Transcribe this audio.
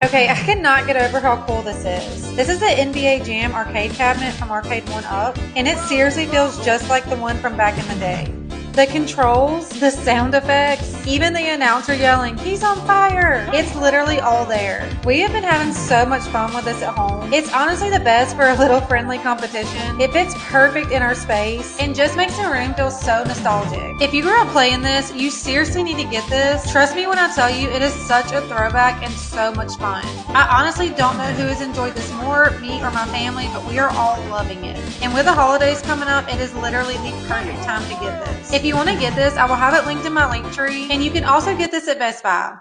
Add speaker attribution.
Speaker 1: Okay, I cannot get over how cool this is. This is the NBA Jam arcade cabinet from Arcade 1-Up, and it seriously feels just like the one from back in the day. The controls, the sound effects, even the announcer yelling, "He's on fire!" It's literally all there. We have been having so much fun with this at home. It's honestly the best for a little friendly competition. It fits perfect in our space and just makes the room feel so nostalgic. If you grew up playing this, you seriously need to get this. Trust me when I tell you, it is such a throwback and so much fun. I honestly don't know who has enjoyed this more, me or my family, but we are all loving it. And with the holidays coming up, it is literally the perfect time to get this. If you want to get this, I will have it linked in my link tree, and you can also get this at Best Buy.